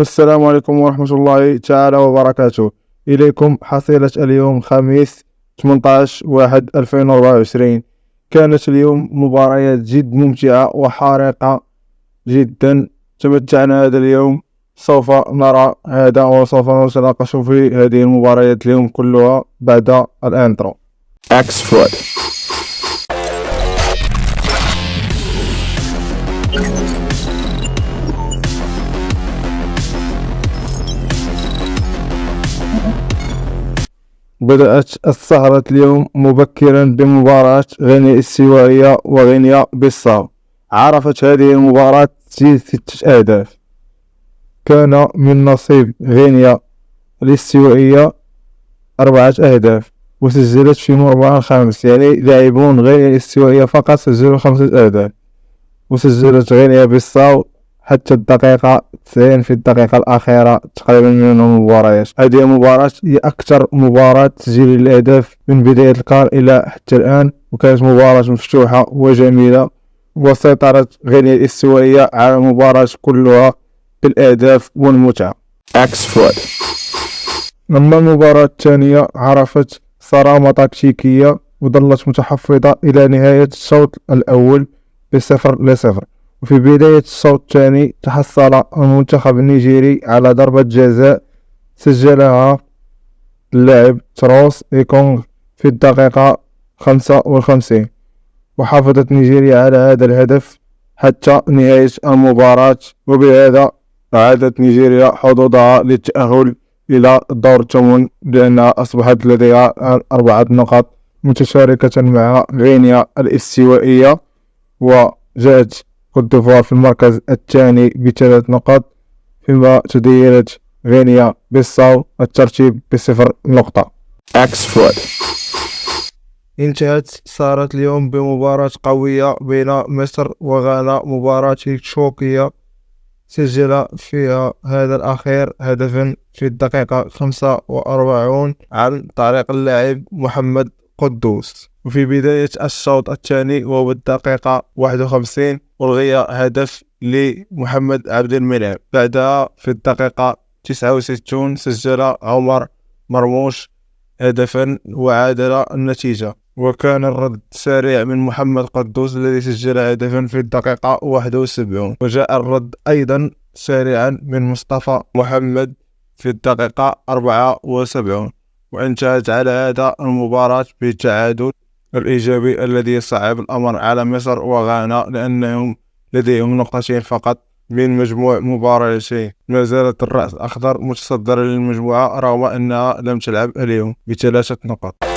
السلام عليكم ورحمة الله تعالى وبركاته. إليكم حصيلة اليوم خميس 18/1/2024. كانت اليوم مباريات جد ممتعة وحارقة جدا. تمتعنا هذا اليوم. سوف نرى هذا وسوف نتناقش في هذه المباريات اليوم كلها بعد الانترو. X-Foot. بدأت السهرة اليوم مبكرا بمباراة غينيا الاستوائية وغينيا بيساو. عرفت هذه المباراة تسجيل 6 أهداف. كان من نصيب غينيا الاستوائية 4 أهداف وسجلت في مرمى الخامس، يعني لاعبون غينيا الاستوائية فقط سجلوا 5 أهداف، وسجلت غينيا بيساو حتى الدقيقة 90 في الدقيقة الأخيرة تقريبا من المباريات. هذه المباراة هي أكثر مباراة تسجيل الأهداف من بداية الكار إلى حتى الآن، وكانت مباراة مفتوحة وجميلة، وسيطرت غينيا الاستوائية على المباراة كلها بالأهداف والمتعة. X-Foot. أما المباراة الثانية عرفت صرامة تكتيكية وظلت متحفظة إلى نهاية الشوط الأول ب0-0. وفي بداية الشوط الثاني تحصل المنتخب النيجيري على ضربة جزاء سجلها اللاعب تروس إيكونغ في الدقيقة 55، وحافظت نيجيريا على هذا الهدف حتى نهاية المباراة، وبهذا أعادت نيجيريا حظوظها للتأهل إلى الدور الثمن، لأنها أصبحت لديها 4 نقاط متشاركة مع غينيا الاستوائية، وجاءت كوت ديفوار في المركز الثاني ب3 نقاط، فيما تديرت غينيا بيساو الترتيب ب0 نقطة. X-Foot. انتهت صارت اليوم بمباراة قوية بين مصر وغانا، مباراة شوكية سجل فيها هذا الأخير هدفا في الدقيقة 45 عن طريق اللاعب محمد قدوس. وفي بداية الشوط الثاني وبالدقيقة 51 ألغي هدف لمحمد عبد المنعم. بعدها في الدقيقة 69 سجل عمر مرموش هدفا وعادل النتيجة، وكان الرد سريع من محمد قدوس الذي سجل هدفا في الدقيقة 71، وجاء الرد أيضا سريعا من مصطفى محمد في الدقيقة 74. وانتهت على هذا المباراة بالتعادل الإيجابي الذي يصعب الأمر على مصر وغانا، لأنهم لديهم نقطتين فقط من مجموع مباراتين. ما زالت الرأس الأخضر متصدرة للمجموعة رغم أنها لم تلعب اليوم ب3 نقاط.